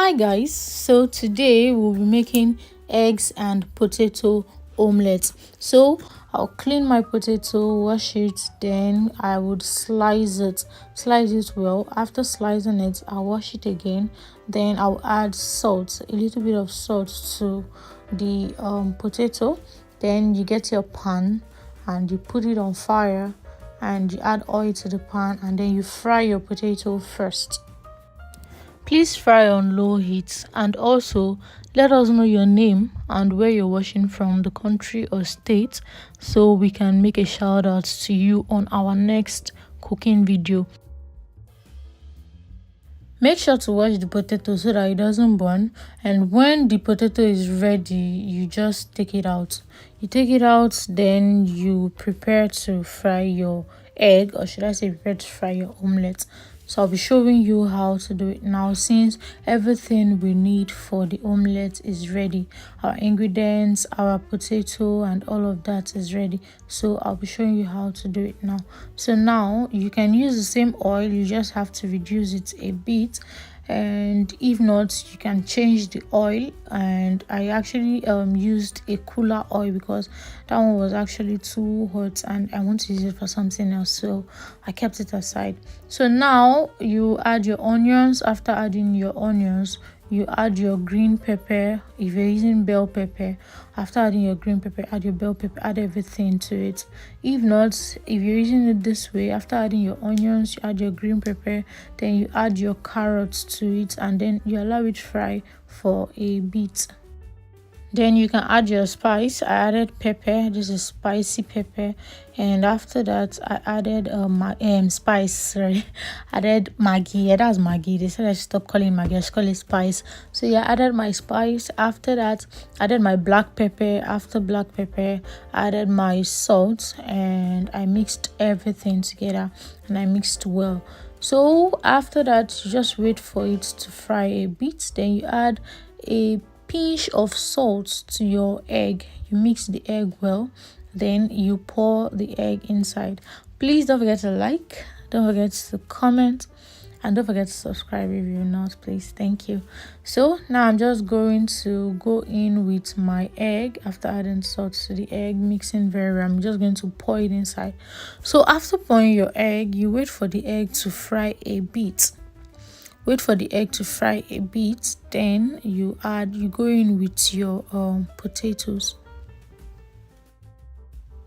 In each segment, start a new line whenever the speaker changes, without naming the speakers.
Hi guys, so today we'll be making eggs and potato omelette. So I'll clean my potato, wash it, then I would slice it well. After slicing it, I'll wash it again, then I'll add salt, a little bit of salt to the potato. Then you get your pan and you put it on fire and you add oil to the pan, and then you fry your potato first. Please fry on low heat, and also let us know your name and where you're watching from, the country or state, so we can make a shout out to you on our next cooking video. Make sure to wash the potato so that it doesn't burn, and when the potato is ready, you just take it out. You take it out, then you prepare to fry your egg, or should I say prepare to fry your omelette. So I'll be showing you how to do it now, since everything we need for the omelette is ready. Our ingredients, our potato, and all of that is ready. So I'll be showing you how to do it now. So now you can use the same oil, you just have to reduce it a bit, and if not, you can change the oil. And I actually used a cooler oil because that one was actually too hot and I want to use it for something else, so I kept it aside. So now you add your onions. After adding your onions, you add your green pepper. If you're using bell pepper, after adding your green pepper, add your bell pepper, add everything to it. If not, if you're using it this way, after adding your onions, you add your green pepper, then you add your carrots to it, and then you allow it fry for a bit. Then you can add your spice. I added pepper. This is spicy pepper. And after that, I added spice. Sorry, added Maggi. Yeah, that's Maggi. They said I should stop calling Maggi, I should call it spice. So yeah, I added my spice. After that, I added my black pepper. After black pepper, I added my salt, and I mixed everything together, and I mixed well. So after that, you just wait for it to fry a bit. Then you add a pinch of salt to your egg. You mix the egg well, then you pour the egg inside. Please don't forget to like, don't forget to comment, and don't forget to subscribe if you're not, please. Thank you. So now I'm just going to go in with my egg. After adding salt to the egg, mixing very well, I'm just going to pour it inside. So after pouring your egg, you wait for the egg to fry a bit. Wait for the egg to fry a bit, then you go in with your potatoes.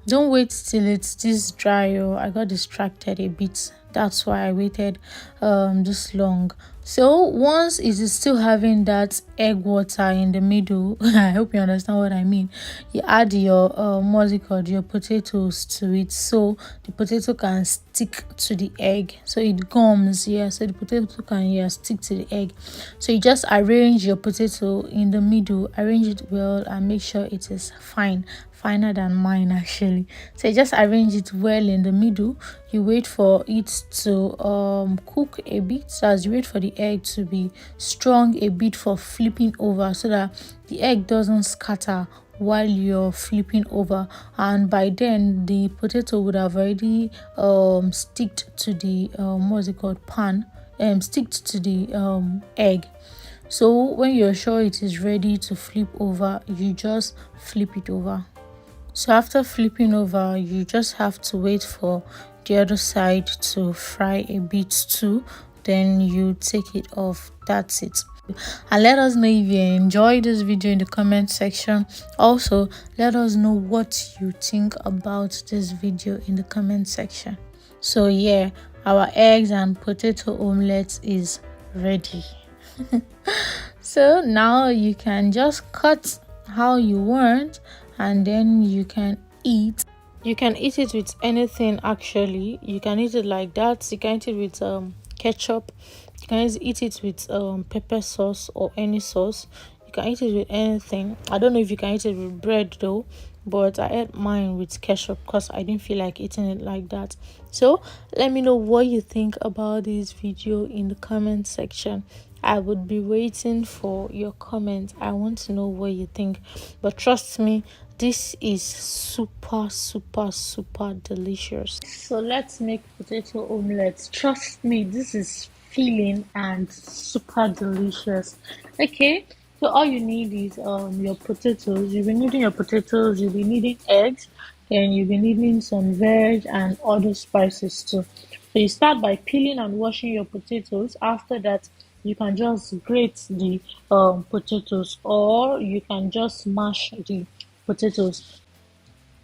Don't wait till it's this dry. I got distracted a bit, that's why I waited this long. So once it is still having that egg water in the middle, I hope you understand what I mean, you add your what's it called, your potatoes to it, so the potato can stick to the egg, so it gums. Yeah, so the potato can stick to the egg. So you just arrange your potato in the middle, arrange it well, and make sure it is finer than mine actually. So you just arrange it well in the middle. You wait for it to cook a bit. So as you wait for the egg to be strong a bit for flipping over, so that the egg doesn't scatter while you're flipping over, and by then the potato would have already sticked to the pan, sticked to the egg. So when you're sure it is ready to flip over, you just flip it over. So after flipping over, you just have to wait for the other side to fry a bit too, then you take it off. That's it. And let us know if you enjoyed this video in the comment section. Also, let us know what you think about this video in the comment section. So yeah, our eggs and potato omelette is ready. So now you can just cut how you want, and then you can eat. You can eat it with anything actually. You can eat it like that. You can eat it with ketchup. You can eat it with pepper sauce or any sauce. You can eat it with anything. I don't know if you can eat it with bread though, but I ate mine with ketchup because I didn't feel like eating it like that. So let me know what you think about this video in the comment section. I would be waiting for your comment. I want to know what you think. But trust me, this is super delicious. So let's make potato omelette. Trust me, this is filling and super delicious. Okay, so all you need is your potatoes. You'll be needing your potatoes, you'll be needing eggs, then you'll be needing some veg and other spices too. So you start by peeling and washing your potatoes. After that, you can just grate the potatoes, or you can just mash the potatoes.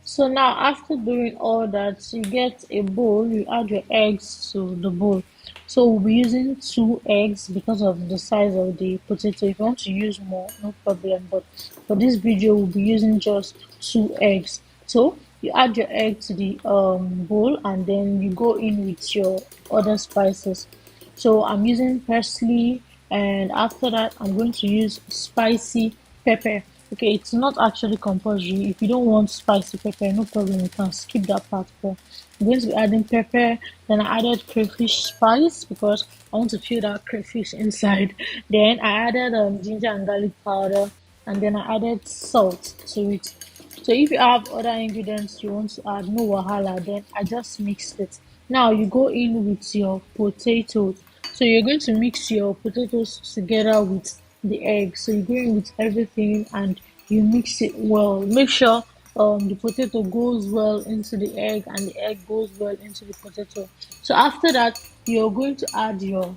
So now after doing all that, you get a bowl, you add your eggs to the bowl. So we'll be using two eggs because of the size of the potato. If you want to use more, no problem. But for this video, we'll be using just two eggs. So you add your egg to the bowl, and then you go in with your other spices. So I'm using parsley, and after that I'm going to use spicy pepper. Okay, it's not actually compulsory. If you don't want spicy pepper, no problem, you can skip that part. But I'm going to be adding pepper. Then I added crayfish spice because I want to feel that crayfish inside. Then I added ginger and garlic powder, and then I added salt to it. So if you have other ingredients you want to add, no wahala, then I just mixed it. Now you go in with your potatoes. So you're going to mix your potatoes together with the egg. So you go in with everything and you mix it well. Make sure the potato goes well into the egg and the egg goes well into the potato. So after that, you're going to add your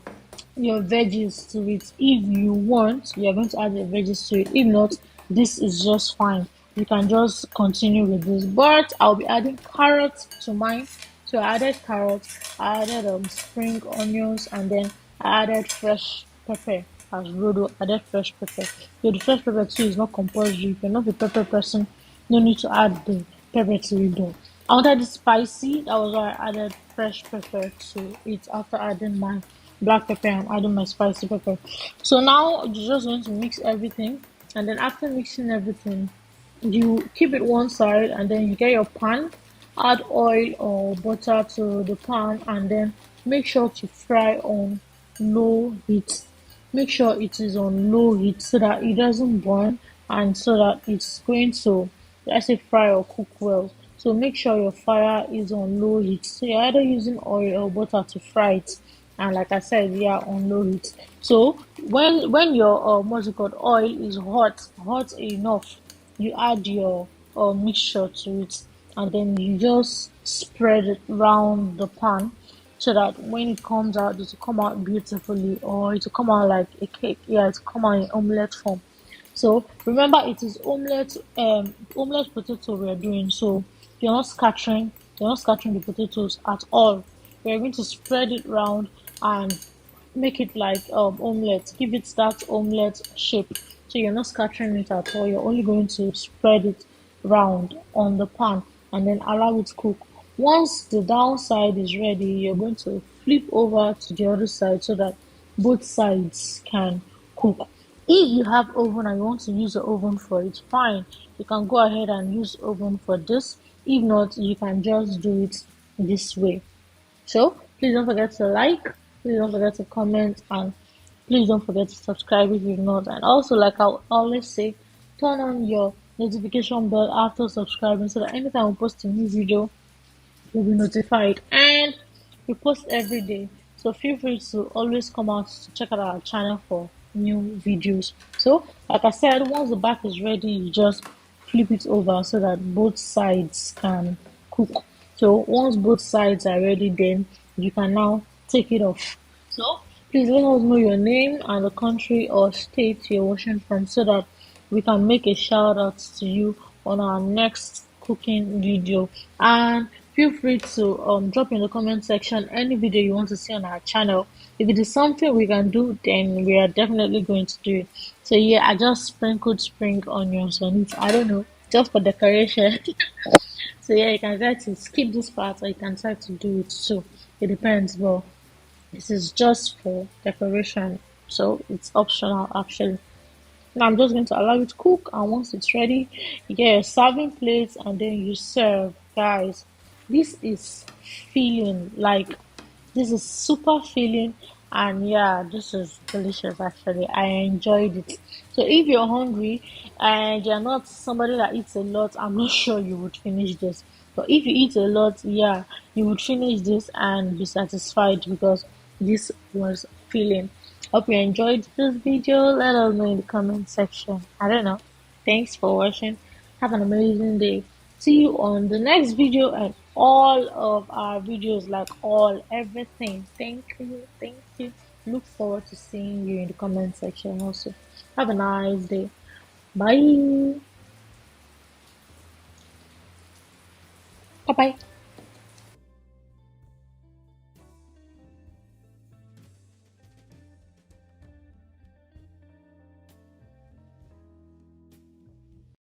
veggies to it. If you want, you're going to add your veggies to it. If not, this is just fine. You can just continue with this. But I'll be adding carrots to mine. So I added carrots, I added spring onions, and then I added fresh pepper as rodo. Added fresh pepper. So the fresh pepper too is not compulsory. If you're not a pepper person, no need to add the pepper to it though. I wanted it spicy. That was why I added fresh pepper to it after adding my black pepper and adding my spicy pepper. So now you're just going to mix everything, and then after mixing everything, you keep it one side, and then you get your pan, add oil or butter to the pan, and then make sure to fry on low heat. Make sure it is on low heat so that it doesn't burn, and so that it's going to, let's say, fry or cook well. So make sure your fire is on low heat. So you're either using oil or butter to fry it, and like I said, yeah, on low heat. So when your what's it called, oil is hot enough, you add your mixture to it, and then you just spread it around the pan so that when it comes out, it will come out beautifully, or it will come out like a cake. Yeah, it will come out in omelette form. So remember, it is omelette potato we are doing. So you're not scattering the potatoes at all. We're going to spread it round and make it like omelette. Give it that omelette shape. So you're not scattering it at all. You're only going to spread it round on the pan and then allow it to cook. Once the downside is ready, you're going to flip over to the other side so that both sides can cook. If you have oven and you want to use the oven for it, fine. You can go ahead and use oven for this. If not, you can just do it this way. So please don't forget to like, please don't forget to comment, and please don't forget to subscribe if you've not. And also, like I always say, turn on your notification bell after subscribing so that anytime we post a new video, you'll be notified. And we post every day. So feel free to always come out to check out our channel for new videos. So like I said, once the back is ready, you just flip it over so that both sides can cook. So once both sides are ready, then you can now take it off. So please let us know your name and the country or state you're watching from so that we can make a shout out to you on our next cooking video. And feel free to drop in the comment section any video you want to see on our channel. If it is something we can do, then we are definitely going to do it. So yeah, I just sprinkled spring onions on it. I don't know, just for decoration. So yeah, you can try to skip this part or you can try to do it too. It depends, but this is just for decoration, so it's optional actually. Now I'm just going to allow it to cook, and once it's ready, you get your serving plates and then you serve. Guys, this is filling, like this is super filling, and yeah, this is delicious actually. I enjoyed it. So if you're hungry and you're not somebody that eats a lot, I'm not sure you would finish this. But if you eat a lot, yeah, you would finish this and be satisfied because this was feeling. Hope you enjoyed this video. Let us know in the comment section. I don't know. Thanks for watching. Have an amazing day. See you on the next video and all of our videos, like all everything. Thank you. Thank you. Look forward to seeing you in the comment section also. Have a nice day. Bye. Bye bye.